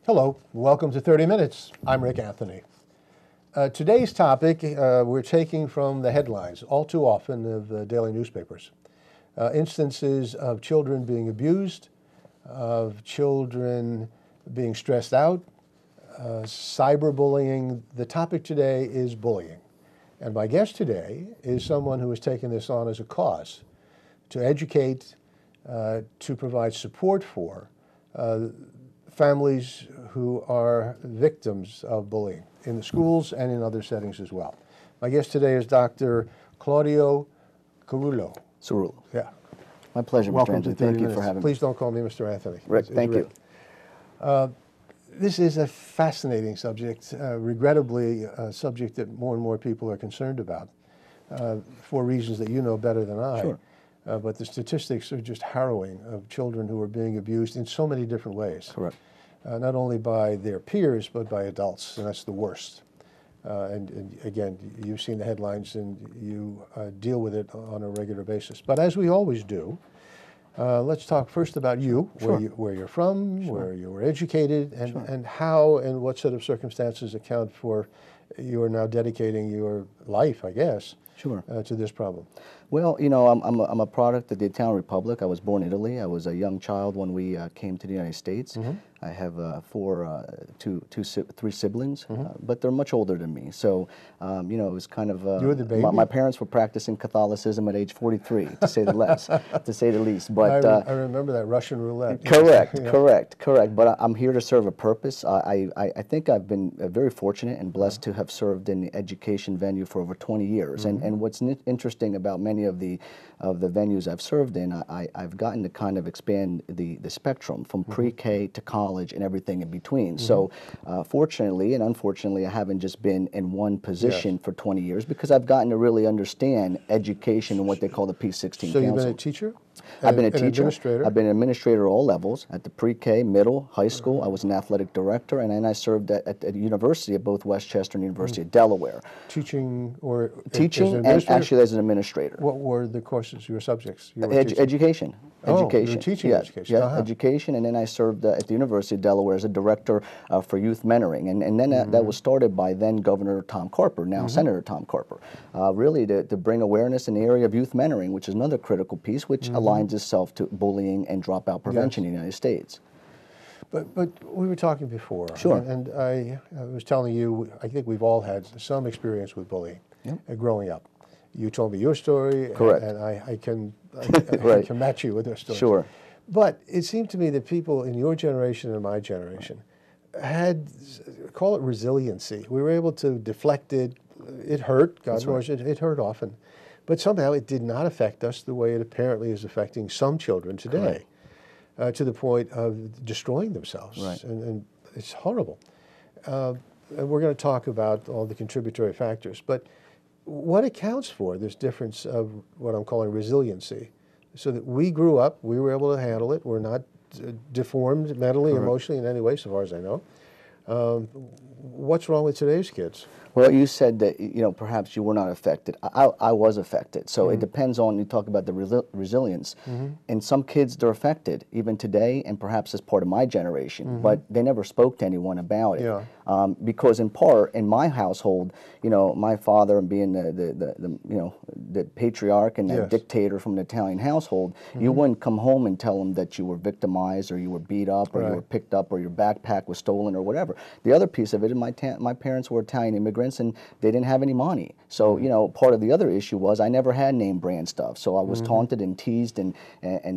Hello, welcome to 30 Minutes. I'm Rick Anthony. Today's topic we're taking from the headlines, all too often, of daily newspapers. Instances of children being abused, of children being stressed out, cyberbullying. The topic today is bullying. And my guest today is someone who has taken this on as a cause to educate, to provide support for families who are victims of bullying in the schools and in other settings as well. My guest today is Dr. Claudio Cerullo. Cerullo. Yeah. My pleasure, Mr. Anthony. Thank you for having me. Please don't call me Mr. Anthony. Rick, thank you. This is a fascinating subject, regrettably a subject that more and more people are concerned about for reasons that you know better than I. Sure. But the statistics are just harrowing of children who are being abused in so many different ways. Correct. Not only by their peers, but by adults, and that's the worst. And again, you've seen the headlines and you deal with it on a regular basis. But as we always do, let's talk first about you, Sure. where you're from, Sure. where you were educated, and, Sure. and how and what set of circumstances account for you are now dedicating your life, I guess, Sure. To this problem. Well, you know, I'm a product of the Italian Republic. I was born in Italy. I was a young child when we came to the United States. Mm-hmm. I have three siblings, but they're much older than me. So, you know, it was kind of You were the baby? my parents were practicing Catholicism at age 43, to say the to say the least. But I remember that Russian roulette. Correct, Yeah. correct. But I'm here to serve a purpose. I think I've been very fortunate and blessed to have served in the education venue for over 20 years. And what's interesting about many of the venues I've served in, I've gotten to kind of expand the spectrum from pre-K to college and everything in between. So fortunately and unfortunately, I haven't just been in one position for 20 years because I've gotten to really understand education and what they call the P16 So you've Council. been a teacher? I've been a an teacher. Administrator? I've been an administrator at all levels, at the pre-K, middle, high school. I was an athletic director, and then I served at the university at both Westchester and University of Delaware. Teaching or Teaching as an and administrator? actually as an administrator. What were the courses, your subjects? You were teaching? Education. Oh, you were Education. teaching Yeah, education. Yeah, education, and then I served at the University of Delaware as a director for youth mentoring, and then that was started by then Governor Tom Carper, now Senator Tom Carper, really to bring awareness in the area of youth mentoring, which is another critical piece, which aligns itself to bullying and dropout prevention in the United States. But we were talking before. Sure. And I was telling you, I think we've all had some experience with bullying growing up. You told me your story. Correct. And I can Right. can match you with their stories. Sure. But it seemed to me that people in your generation and my generation had, call it resiliency. We were able to deflect it. It hurt, God knows it hurt often. But somehow it did not affect us the way it apparently is affecting some children today, to the point of destroying themselves. Right. And it's horrible. And we're going to talk about all the contributory factors. But what accounts for this difference of what I'm calling resiliency? So that we grew up, we were able to handle it. We're not deformed mentally, emotionally in any way, so far as I know. What's wrong with today's kids? Well, you said that, you know, perhaps you were not affected. I was affected. So it depends on, you talk about the resilience. And some kids, they're affected, even today, and perhaps as part of my generation, but they never spoke to anyone about it. Yeah. Because in part, in my household, you know, my father being the patriarch and the dictator from the Italian household, you wouldn't come home and tell them that you were victimized or you were beat up or you were picked up or your backpack was stolen or whatever. The other piece of it, my parents were Italian immigrants and they didn't have any money. So, you know, part of the other issue was I never had name brand stuff. So I was taunted and teased and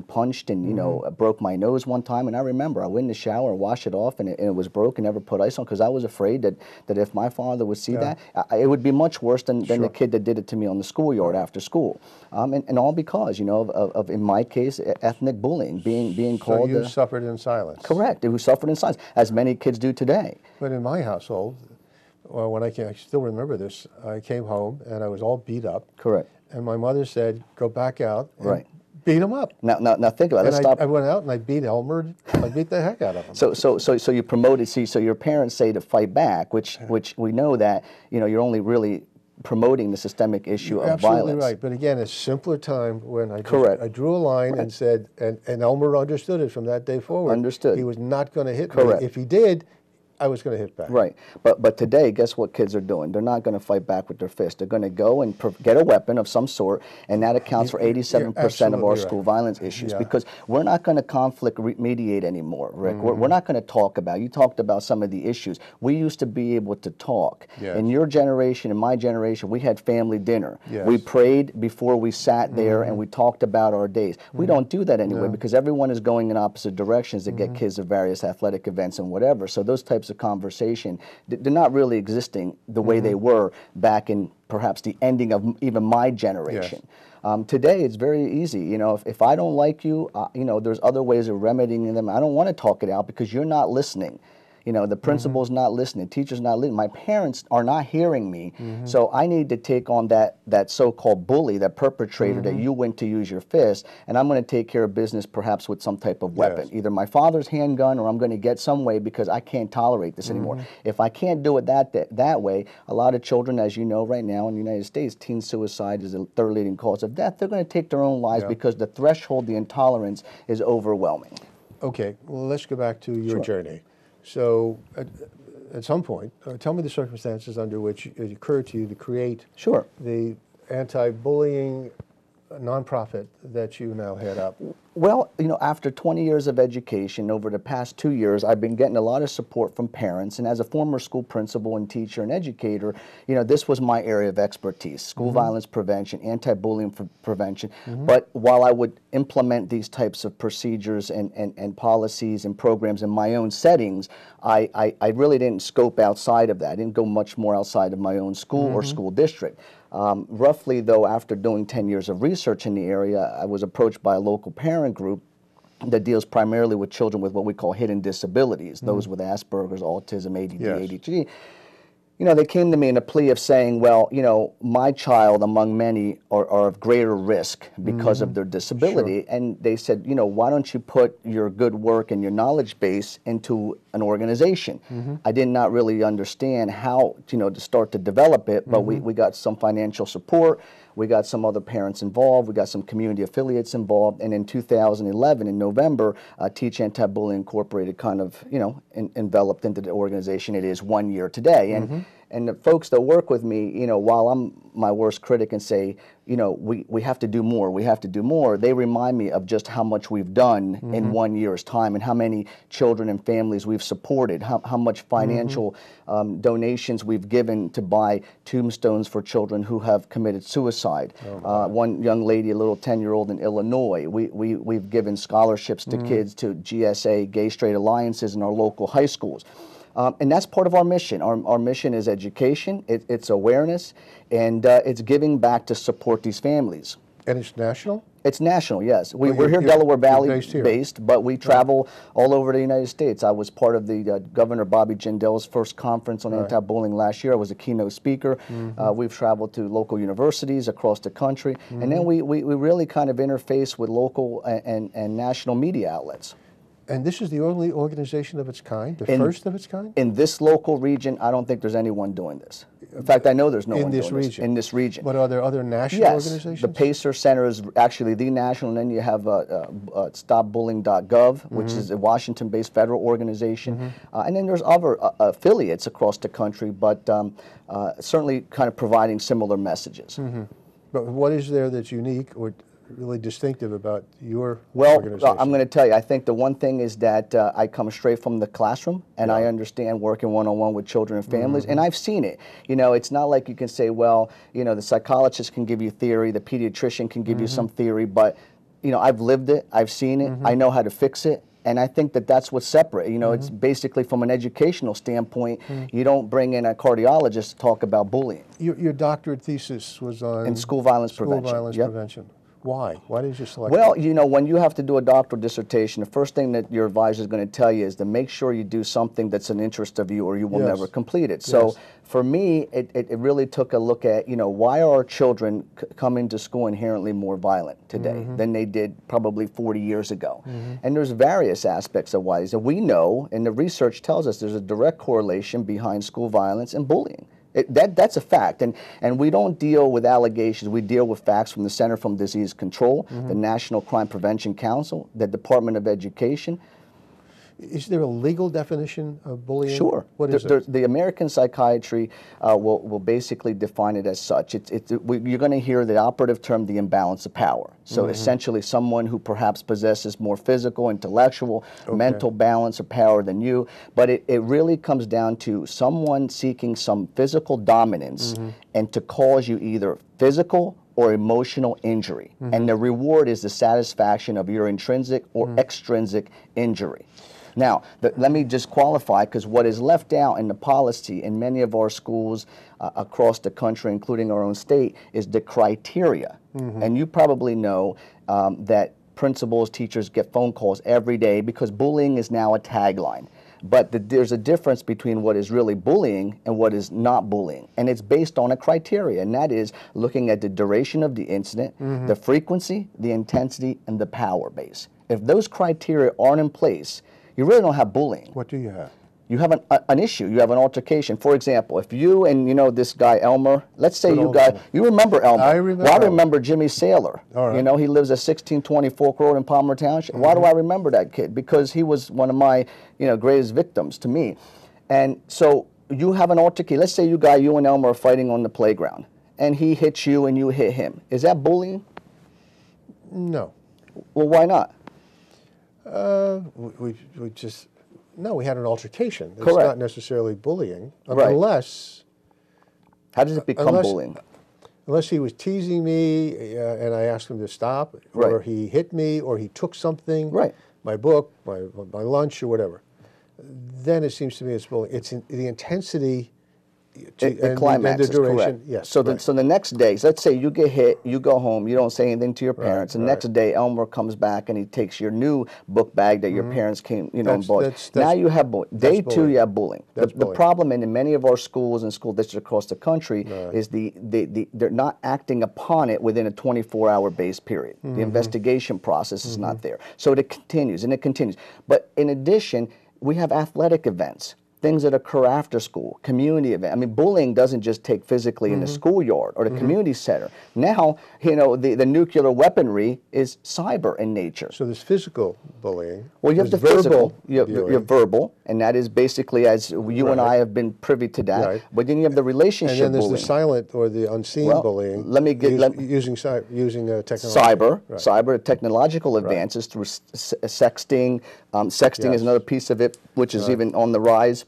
punched and, you know, broke my nose one time. And I remember I went in the shower and washed it off and it was broken, never put ice on because I was afraid that if my father would see that, it would be much worse than the kid that did it to me on the schoolyard after school. And all because, you know, of in my case, ethnic bullying, being called. So you suffered in silence. Correct. It suffered in silence, as many kids do today. But in my household, well, when I still remember this, I came home and I was all beat up. Correct. And my mother said, go back out and Right. beat him up. Now think about it. Let's stop. I went out and I beat Elmer. I beat the heck out of him. So you promoted. See, so your parents say to fight back, which we know that, you know, you're only really promoting the systemic issue You're of absolutely violence. right. But again, a simpler time when Correct. I drew a line and said, and Elmer understood it from that day forward. Understood. He was not going to hit Correct. me. If he did, I was going to hit back. Right, but today, guess what kids are doing? They're not going to fight back with their fist. They're going to go and get a weapon of some sort, and that accounts for 87% of our school violence issues, because we're not going to conflict mediate anymore, Rick. We're not going to talk about, you talked about some of the issues. We used to be able to talk. Yes. In your generation, in my generation, we had family dinner. Yes. We prayed before we sat there, and we talked about our days. We don't do that anyway, because everyone is going in opposite directions to get kids to various athletic events and whatever. So those types of conversations, they're not really existing the way they were back in perhaps the ending of even my generation. Yes. Today, it's very easy. You know, if I don't like you, you know, there's other ways of remedying them. I don't want to talk it out because you're not listening. You know, the principal's not listening, teacher's not listening, my parents are not hearing me, so I need to take on that so-called bully, that perpetrator that you went to use your fist, and I'm going to take care of business perhaps with some type of weapon. Either my father's handgun, or I'm going to get some way because I can't tolerate this anymore. If I can't do it that way, a lot of children, as you know right now in the United States, teen suicide is the third leading cause of death. They're going to take their own lives because the threshold, the intolerance is overwhelming. Okay, well, let's go back to your journey. So, at some point, tell me the circumstances under which it occurred to you to create the anti-bullying nonprofit that you now head up. Well, you know, after 20 years of education, over the past 2 years, I've been getting a lot of support from parents. And as a former school principal and teacher and educator, you know, this was my area of expertise: school violence prevention, anti-bullying prevention. But while I would implement these types of procedures and policies and programs in my own settings, I really didn't scope outside of that. I didn't go much more outside of my own school or school district. Roughly, though, after doing 10 years of research in the area, I was approached by a local parent group that deals primarily with children with what we call hidden disabilities, those with Asperger's, autism, ADD, ADHD. You know, they came to me in a plea of saying, well, you know, my child, among many, are of greater risk because of their disability. And they said, you know, why don't you put your good work and your knowledge base into an organization? I did not really understand how, you know, to start to develop it, but we got some financial support. We got some other parents involved. We got some community affiliates involved. And in 2011, in November, Teach Anti-Bullying Incorporated kind of, you know, enveloped into the organization. It is 1 year today. And the folks that work with me, you know, while I'm my worst critic and say, you know, we have to do more, we have to do more, they remind me of just how much we've done in 1 year's time, and how many children and families we've supported, how much financial donations we've given to buy tombstones for children who have committed suicide. One young lady, a little 10-year-old in Illinois, we've given scholarships to kids to GSA, Gay Straight Alliances, in our local high schools. And that's part of our mission. Our mission is education, it's awareness, and it's giving back to support these families. And it's national? It's national, yes. We're here Delaware Valley based, but we travel all over the United States. I was part of the Governor Bobby Jindal's first conference on anti-bullying last year. I was a keynote speaker. We've traveled to local universities across the country. And then we really kind of interface with local and national media outlets. And this is the only organization of its kind, the first of its kind? In this local region, I don't think there's anyone doing this. In fact, I know there's no one doing this in this region. But are there other national organizations? The PACER Center is actually the national, and then you have stopbullying.gov, which is a Washington-based federal organization. And then there's other affiliates across the country, but certainly kind of providing similar messages. But what is there that's unique or really distinctive about your organization? Well, I'm going to tell you, I think the one thing is that I come straight from the classroom, and I understand working one-on-one with children and families, and I've seen it. You know, it's not like you can say, well, you know, the psychologist can give you theory, the pediatrician can give you some theory, but, you know, I've lived it, I've seen it, I know how to fix it. And I think that that's what's separate. You know, it's basically from an educational standpoint, you don't bring in a cardiologist to talk about bullying. Your doctorate thesis was on in school violence prevention. School violence prevention. Why? Why did you select Well, that? you know, when you have to do a doctoral dissertation, the first thing that your advisor is going to tell you is to make sure you do something that's an interest of you, or you will never complete it. So for me, it really took a look at, you know, why are our children coming to school inherently more violent today than they did probably 40 years ago? And there's various aspects of why. So we know, and the research tells us, there's a direct correlation behind school violence and bullying. That's a fact, and we don't deal with allegations. We deal with facts from the Center for Disease Control, the National Crime Prevention Council, the Department of Education. Is there a legal definition of bullying? Sure. What is it? The American Psychiatry will basically define it as such. You're going to hear the operative term, the imbalance of power. So essentially someone who perhaps possesses more physical, intellectual, mental balance or power than you. But it really comes down to someone seeking some physical dominance and to cause you either physical or emotional injury. And the reward is the satisfaction of your intrinsic or extrinsic injury. Now, let me just qualify, because what is left out in the policy in many of our schools across the country, including our own state, is the criteria. And you probably know that principals, teachers get phone calls every day because bullying is now a tagline. But there's a difference between what is really bullying and what is not bullying. And it's based on a criteria, and that is looking at the duration of the incident, the frequency, the intensity, and the power base. If those criteria aren't in place, you really don't have bullying. What do you have? You have an issue. You have an altercation. For example, if you and this guy Elmer, let's say you remember Elmer. I remember. Well, I remember Jimmy Saylor. All right. He lives at 1620 Fork Road in Palmer Township. Why do I remember that kid? Because he was one of my greatest victims to me. And so you have an altercation. Let's say you and Elmer are fighting on the playground, and he hits you and you hit him. Is that bullying? No. Well, why not? We had an altercation. It's Correct. not necessarily bullying, Right. unless How does it become bullying? unless he was teasing me and I asked him to stop, Right. or he hit me, or he took something, Right. my book, my lunch, or whatever. Then it seems to me it's bullying. It's the intensity. The climax and the is duration. correct. Yes. So, right. so the next day, let's say you get hit, you go home, you don't say anything to your parents. The next day, Elmer comes back and he takes your new book bag that your parents came, and bought. Now you have bullying. Day two, you have bullying. The problem in many of our schools and school districts across the country is they're not acting upon it within a 24-hour base period. The investigation process is not there. So it continues and it continues. But in addition, we have athletic events, things that occur after school, community events. I mean, bullying doesn't just take physically in the schoolyard or the community center. Now, the nuclear weaponry is cyber in nature. So there's physical bullying. Well, you have the physical, you're verbal, and that is basically, as you and I have been privy to that. Right. But then you have the relationship bullying. And then there's the silent or the unseen bullying. Using technology. Cyber technological advances through sexting. Sexting is another piece of it, which is even on the rise.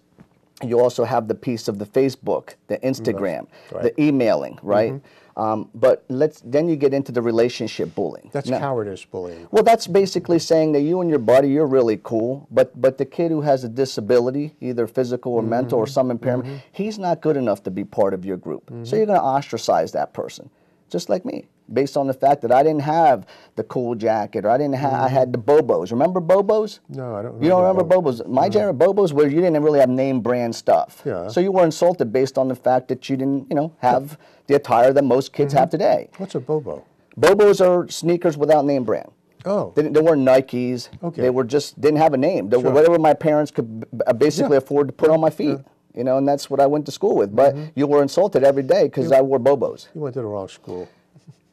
You also have the piece of the Facebook, the Instagram, the emailing, right? But then you get into the relationship bullying. That's cowardice bullying. Well, that's basically saying that you and your buddy, you're really cool, but the kid who has a disability, either physical or mental or some impairment, he's not good enough to be part of your group. So you're going to ostracize that person, just like me, based on the fact that I didn't have the cool jacket, or I had the Bobos. Remember Bobos? No, I don't remember. You don't remember Bobos? My generation, Bobos, where you didn't really have name brand stuff. Yeah. So you were insulted based on the fact that you didn't, have the attire that most kids have today. What's a Bobo? Bobos are sneakers without name brand. Oh. They weren't Nikes. Okay. They were didn't have a name. They were whatever my parents could basically afford to put on my feet. And that's what I went to school with. But you were insulted every day because I wore Bobos. You went to the wrong school.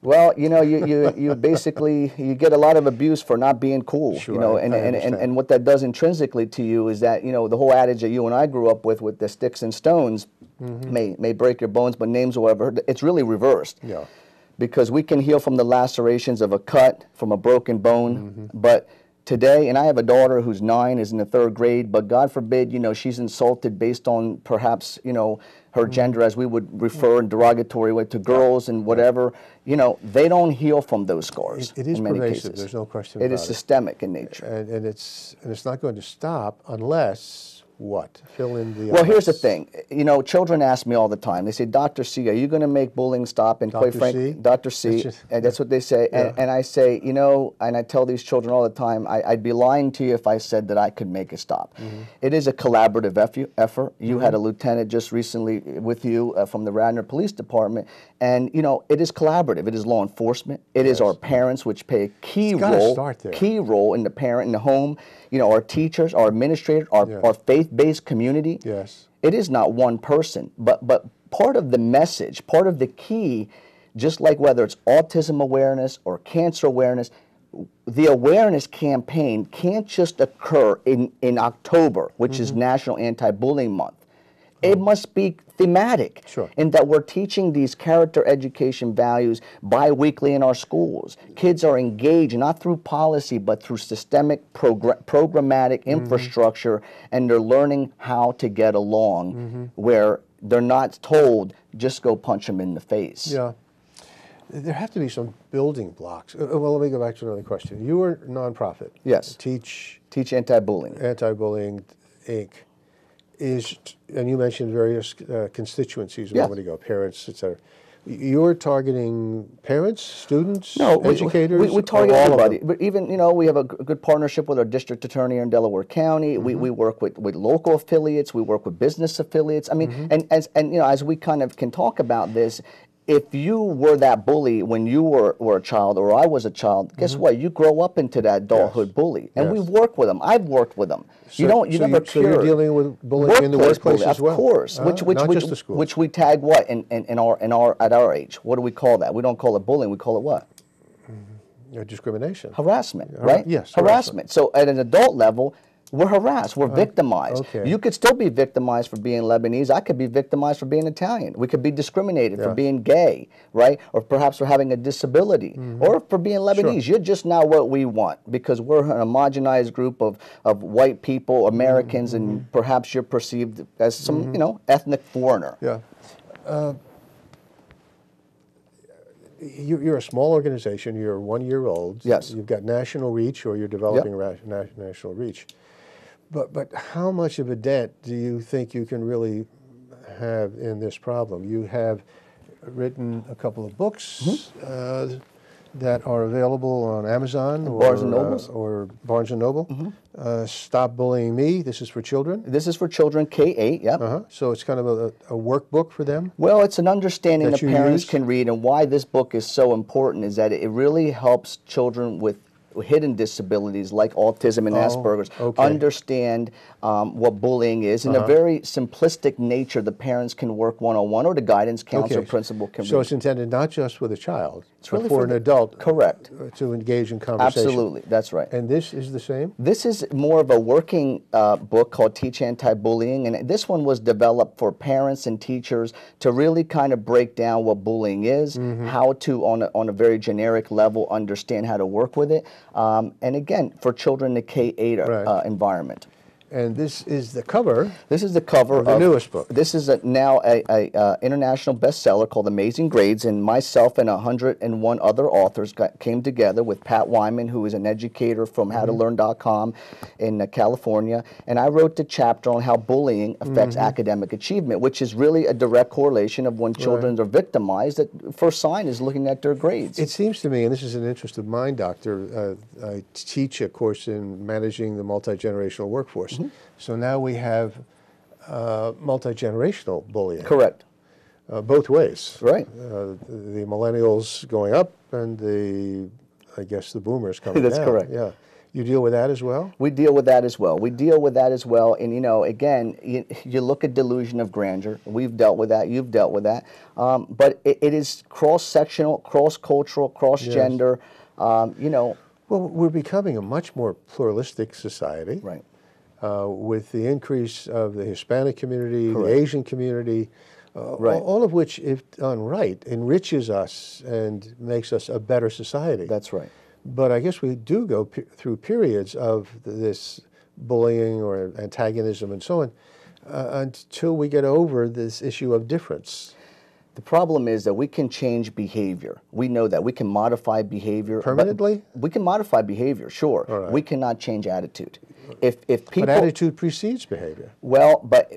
Well, you basically you get a lot of abuse for not being cool, Sure, and what that does intrinsically to you is that the whole adage that you and I grew up with the sticks and stones may break your bones, but names or whatever, it's really reversed. Yeah. Because we can heal from the lacerations of a cut, from a broken bone, but today, and I have a daughter who's 9, is in the 3rd grade, but God forbid, she's insulted based on perhaps, her gender, as we would refer in derogatory way to girls and whatever, they don't heal from those scars. It is in many pervasive. cases. There's no question about it. It is systemic in nature. And it's not going to stop unless what? Fill in the. Well, here's the thing. Children ask me all the time. They say, Dr. C, are you going to make bullying stop? And quite frankly, Dr. C, and that's what they say. Yeah. And I say, and I tell these children all the time, I'd be lying to you if I said that I could make it stop. It is a collaborative effort. You had a lieutenant just recently with you from the Radnor Police Department, and it is collaborative. It is law enforcement. It is our parents, which play a key role in the parent in the home. Our teachers, our administrators, our faith faith-based community, Yes. it is not one person, but part of the message, part of the key, just like whether it's autism awareness or cancer awareness, the awareness campaign can't just occur in October, which is National Anti-Bullying Month. It must be thematic, Sure. in that we're teaching these character education values bi-weekly in our schools. Kids are engaged not through policy but through systemic programmatic infrastructure, and they're learning how to get along, where they're not told, just go punch them in the face. Yeah. There have to be some building blocks. Well, let me go back to another question. You were a nonprofit. Yes. Teach Anti-bullying. Anti-Bullying, Inc. And you mentioned various constituencies a Yeah. moment ago, parents, et cetera. You're targeting parents, students, No, educators? we target all of everybody. them? But even, we have a good partnership with our district attorney in Delaware County. We work with local affiliates. We work with business affiliates. I mean, and as we kind of can talk about this, if you were that bully when you were a child, or I was a child, guess what? You grow up into that adulthood bully, and we work with them. I've worked with them. So, So you're dealing with bullying in the workplace bully, as well, of course. not just the schools. Which we tag what at our age? What do we call that? We don't call it bullying. We call it what? Discrimination. Harassment, right? Yes, harassment. So at an adult level, we're harassed, we're victimized. Okay. You could still be victimized for being Lebanese. I could be victimized for being Italian. We could be discriminated for being gay, right? Or perhaps for having a disability, or for being Lebanese. Sure. You're just not what we want, because we're an homogenized group of white people, Americans, and perhaps you're perceived as some, ethnic foreigner. Yeah. You're a small organization. You're 1 year old. Yes. You've got national reach, or you're developing national reach. But how much of a dent do you think you can really have in this problem? You have written a couple of books that are available on Amazon or Barnes and Nobles. Or Barnes and Noble. Stop Bullying Me. This is for children. This is for children K-8, yep. So it's kind of a workbook for them. Well, it's an understanding that that you parents use? can read, and why this book is so important is that it really helps children with hidden disabilities like autism and Asperger's understand what bullying is in a very simplistic nature. The parents can work one-on-one, or the guidance counselor principal can So read. it's intended not just for the child, It's but really for for an the- adult. Correct. To engage in conversation. Absolutely, that's right. And this is the same? This is more of a working book called Teach Anti-Bullying, and this one was developed for parents and teachers to really kind of break down what bullying is, how to, on a very generic level, understand how to work with it, and again, for children in the K-8 environment. And this is the cover. This is the cover of the newest book. This is now a international bestseller called Amazing Grades, and myself and 101 other authors came together with Pat Wyman, who is an educator from howtolearn.com in California, and I wrote the chapter on how bullying affects academic achievement, which is really a direct correlation of when children are victimized. That first sign is looking at their grades. It seems to me, and this is an interest of mine, Doctor, I teach a course in managing the multi-generational workforce. So now we have multi-generational bullying. Correct. Both ways. Right. The millennials going up and I guess the boomers coming down. That's correct. Yeah. You deal with that as well? We deal with that as well. And again, you look at delusion of grandeur. We've dealt with that. You've dealt with that. But it is cross-sectional, cross-cultural, cross-gender. Well, we're becoming a much more pluralistic society. Right. With the increase of the Hispanic community, the Asian community, all of which, if done right, enriches us and makes us a better society. That's right. But I guess we do go through periods of this bullying or antagonism and so on until we get over this issue of difference. The problem is that we can change behavior. We know that. We can modify behavior. Permanently? We can modify behavior, sure. All right. We cannot change attitude. If people, but attitude precedes behavior. Well, but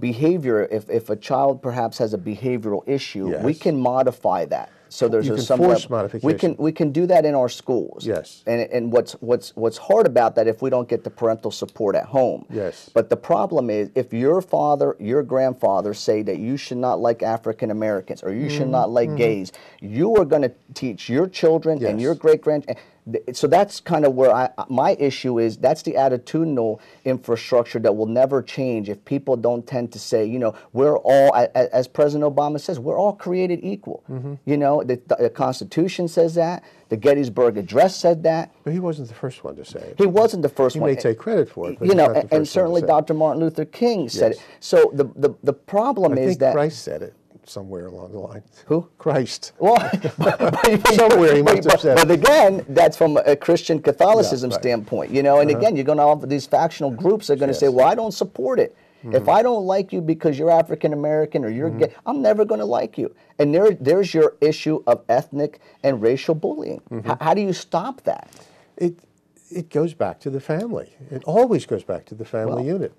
behavior, if a child perhaps has a behavioral issue, we can modify that. So there's some force modification. We can do that in our schools. Yes. And what's hard about that if we don't get the parental support at home. Yes. But the problem is if your father, your grandfather say that you should not like African Americans or you should not like gays, you are going to teach your children and your great-grandchildren. So that's kind of where my issue is. That's the attitudinal infrastructure that will never change if people don't tend to say, you know, we're all, as President Obama says, we're all created equal. You know, the Constitution says that. The Gettysburg Address said that. But he wasn't the first one to say it. He wasn't the first one. He may take credit for it, but you know, he's not the first and certainly one to say Dr. Martin Luther King said it. So the problem I is think that Christ said it somewhere along the line. Who? Christ. Well, Somewhere he must have said but it. again, that's from a Christian Catholicism Yeah, right. standpoint, you know. And again, you're going to have these factional groups that are going to say, "Well, I don't support it. If I don't like you because you're African American or you're gay, I'm never going to like you." And there's your issue of ethnic and racial bullying. How do you stop that? It goes back to the family. It always goes back to the family unit,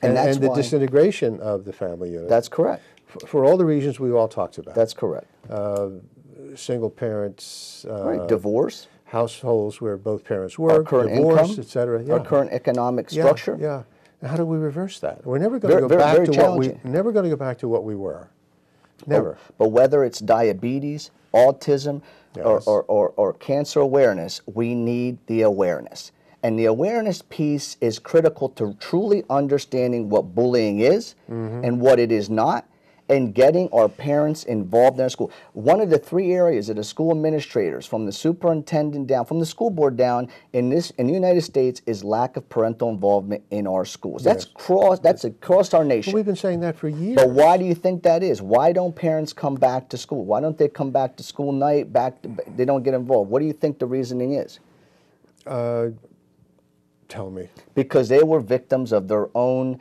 and that's the why, disintegration of the family unit. That's correct. For all the reasons we all talked about. That's correct. Single parents, Right. Divorce, households where both parents work, current divorce, income, etc. Yeah. our current economic structure. Yeah. And how do we reverse that? We're never going to go Very, back very to challenging. never going to go back to what we were. Never. But whether it's diabetes, autism, Yes. or cancer awareness, we need the awareness. And the awareness piece is critical to truly understanding what bullying is and what it is not, and getting our parents involved in our school. One of the 3 areas that the school administrators, from the superintendent down, from the school board down, in the United States, is lack of parental involvement in our schools. That's across our nation. Well, we've been saying that for years. But why do you think that is? Why don't parents come back to school? Why don't they come back to school night? They don't get involved. What do you think the reasoning is? Tell me. Because they were victims of their own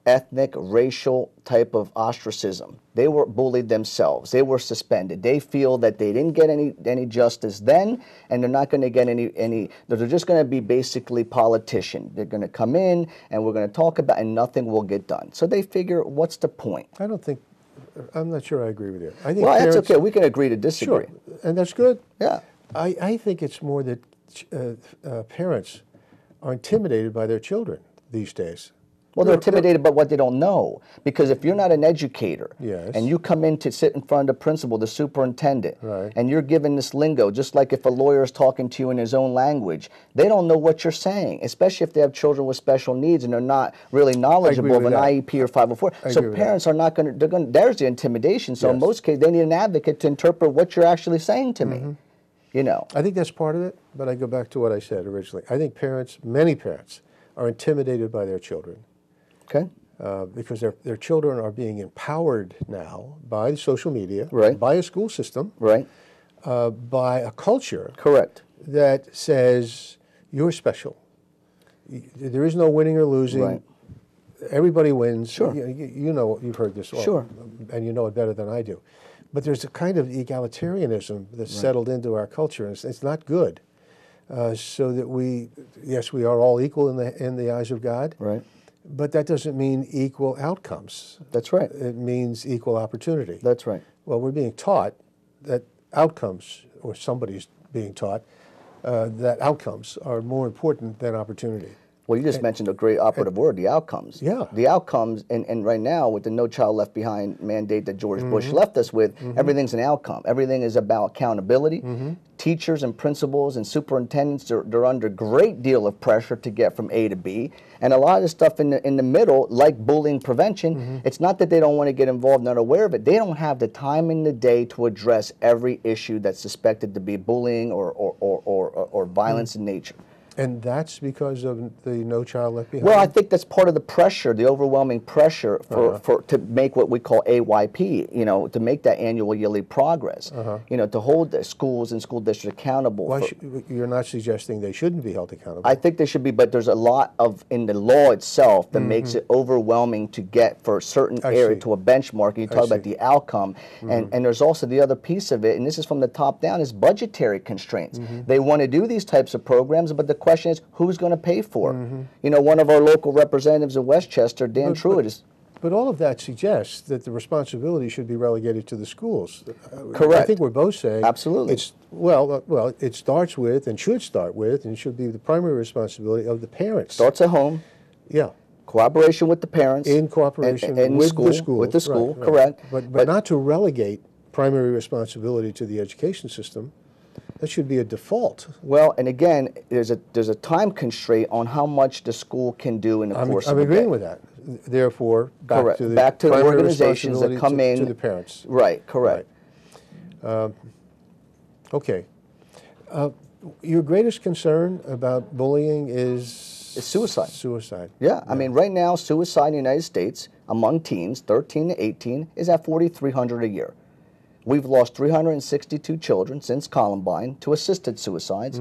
ethnic, racial type of ostracism. They were bullied themselves. They were suspended. They feel that they didn't get any justice then, and they're not going to get any. They're just going to be basically politicians. They're going to come in, and we're going to talk about, and nothing will get done. So they figure, what's the point? I'm not sure I agree with you. I think Well, parents, that's okay. We can agree to disagree. Sure, and that's good. Yeah. I think it's more that parents are intimidated by their children these days. Well, they're intimidated by what they don't know. Because if you're not an educator, Yes. and you come in to sit in front of the principal, the superintendent, Right. and you're given this lingo, just like if a lawyer is talking to you in his own language, they don't know what you're saying, especially if they have children with special needs and they're not really knowledgeable of with an that. IEP or 504. So agree with parents are not going to, there's the intimidation. So in Yes. most cases, they need an advocate to interpret what you're actually saying to me. You know. I think that's part of it, but I go back to what I said originally. I think many parents, are intimidated by their children. Okay. Because their children are being empowered now by social media, Right. by a school system, Right. by a culture Correct. that says you're special. There is no winning or losing. Right. Everybody wins. Sure. You know, you've heard this all, Sure. and you know it better than I do. But there's a kind of egalitarianism that's settled into our culture, and it's not good. So that yes, we are all equal in the eyes of God. Right. But that doesn't mean equal outcomes. That's right. It means equal opportunity. That's right. Well, we're being taught that outcomes, or somebody's being taught, that outcomes are more important than opportunity. Well, you just mentioned a great operative word, the outcomes. Yeah. The outcomes, and right now with the No Child Left Behind mandate that George Bush left us with, everything's an outcome. Everything is about accountability. Teachers and principals and superintendents, they're under a great deal of pressure to get from A to B. And a lot of the stuff in the middle, like bullying prevention, it's not that they don't want to get involved, not aware of it. They don't have the time in the day to address every issue that's suspected to be bullying or violence in nature. And that's because of the No Child Left Behind? Well, I think that's part of the pressure, the overwhelming pressure to make what we call AYP, you know, to make that annual yearly progress, you know, to hold the schools and school districts accountable. You're not suggesting they shouldn't be held accountable? I think they should be, but there's a lot in the law itself that makes it overwhelming to get for a certain area to a benchmark. And you talk about the outcome, and there's also the other piece of it, and this is from the top down, is budgetary constraints. They want to do these types of programs, but the question is, who's going to pay for it? You know, one of our local representatives in Westchester, Dan Truitt, is... But all of that suggests that the responsibility should be relegated to the schools. Correct. I think we're both saying... Absolutely. It starts with, and should start with, and should be the primary responsibility of the parents. Starts at home. Yeah. Cooperation with the parents. In cooperation and with school, the school. With the school, right. correct. But not to relegate primary responsibility to the education system. That should be a default. Well, and again, there's a time constraint on how much the school can do in the course of a day. I'm agreeing with that. Therefore, Correct. to the Back to the primary organizations that come responsibility in. to the parents. Right, correct. Right. Okay. Your greatest concern about bullying is? It's suicide. Suicide. Yeah, I mean, right now, suicide in the United States among teens, 13 to 18, is at 4,300 a year. We've lost 362 children since Columbine to assisted suicides,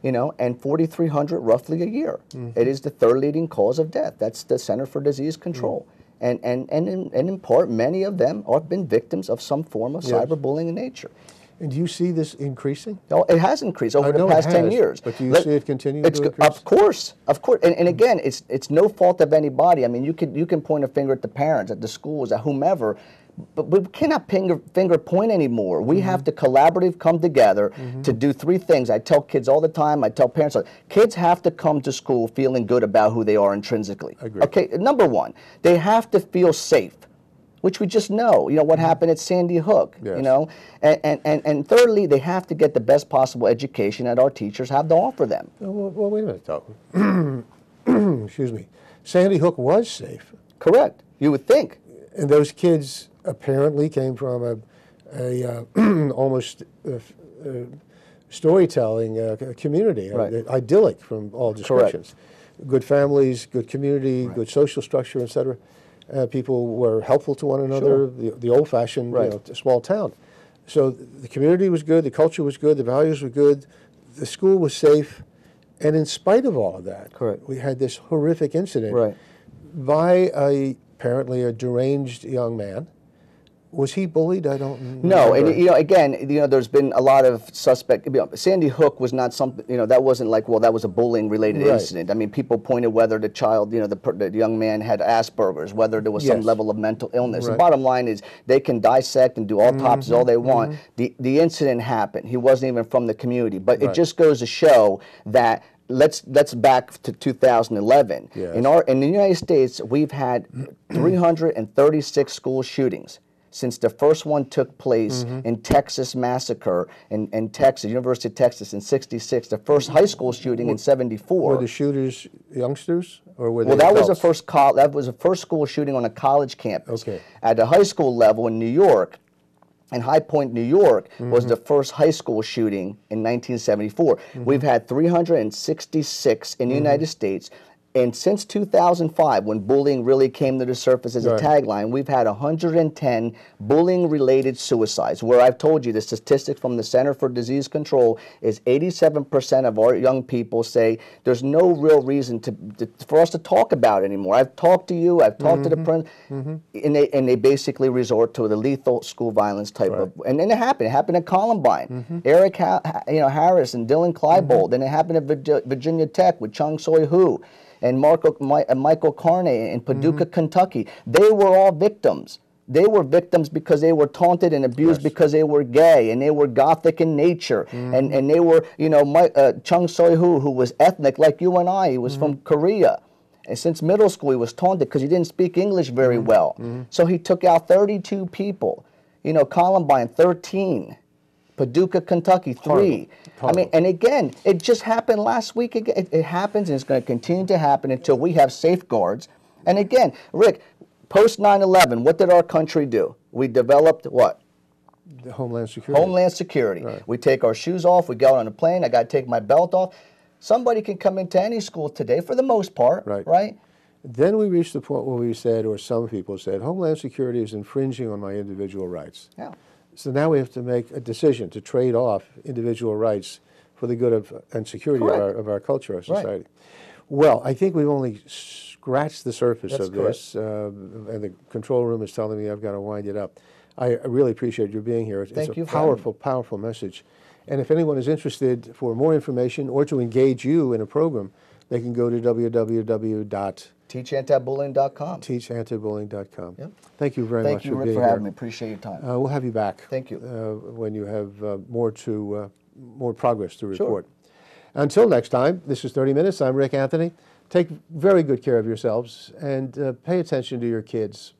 you know, and 4,300 roughly a year. It is the third leading cause of death. That's the Center for Disease Control. And in part, many of them have been victims of some form of cyberbullying in nature. And do you see this increasing? No, it has increased over the past 10 years. But do you see it continuing to increase? Of course, of course. And again, it's no fault of anybody. I mean, you can point a finger at the parents, at the schools, at whomever, but we cannot finger point anymore. We have to collaboratively come together to do three things. I tell kids all the time, I tell parents, kids have to come to school feeling good about who they are intrinsically. Agreed. Okay, number one, they have to feel safe, which we just know, you know, what happened at Sandy Hook, you know, and thirdly, they have to get the best possible education that our teachers have to offer them. Well, wait a minute, though. Excuse me. Sandy Hook was safe. Correct. You would think. And those kids apparently came from a almost storytelling community, idyllic from all descriptions. Correct. Good families, good community, good social structure, etc. People were helpful to one another, the old-fashioned you know, small town. So the community was good, the culture was good, the values were good, the school was safe, and in spite of all of that, we had this horrific incident by apparently a deranged young man. Was he bullied? I don't know. No, and you know, again, you know, there's been a lot of suspect. You know, Sandy Hook was not something. You know, that wasn't like, well, that was a bullying-related incident. I mean, people pointed whether the child, you know, the young man had Asperger's, whether there was some level of mental illness. The bottom line is, they can dissect and do autopsies all they want. The incident happened. He wasn't even from the community, but it just goes to show that. Let's back to 2011. In the United States, we've had 336 school shootings since the first one took place in Texas massacre in Texas, University of Texas in '66. The first high school shooting in '74. Were the shooters youngsters, or were they? Well, that adults? was the first school shooting on a college campus. At the high school level in New York. And High Point, New York, was the first high school shooting in 1974. We've had 366 in the United States. And since 2005, when bullying really came to the surface as a tagline, we've had 110 bullying-related suicides, where I've told you the statistics from the Center for Disease Control is 87% of our young people say there's no real reason for us to talk about it anymore. I've talked to you, I've talked to the principal, and they basically resort to the lethal school violence type of, and then it happened at Columbine. Eric Harris and Dylan Klebold, and it happened at Virginia Tech with Chung Soy-Hu. And Michael Carney in Paducah, Kentucky. They were all victims. They were victims because they were taunted and abused because they were gay and they were gothic in nature. And they were, you know, Chung Soy-Hu, who was ethnic like you and I, he was from Korea. And since middle school, he was taunted because he didn't speak English very well. So he took out 32 people. You know, Columbine, 13. Paducah, Kentucky, 3. I mean, and again, it just happened last week. It happens, and it's going to continue to happen until we have safeguards. And again, Rick, post 9/11, what did our country do? We developed what? The Homeland Security. Homeland Security. We take our shoes off. We go on a plane. I got to take my belt off. Somebody can come into any school today, for the most part, right? Then we reached the point where we said, or some people said, Homeland Security is infringing on my individual rights. So now we have to make a decision to trade off individual rights for the good of and security of our culture, our society. Well, I think we've only scratched the surface of this, and the control room is telling me I've got to wind it up. I really appreciate your being here. It's a powerful, powerful message. And if anyone is interested for more information or to engage you in a program, they can go to www.teachantibullying.com. Teachantibullying.com. Thank you very much for being here. Thank you, Rick, for having me. Appreciate your time. We'll have you back. Thank you. When you have more progress to report. Until next time, this is 30 Minutes. I'm Rick Anthony. Take very good care of yourselves and pay attention to your kids.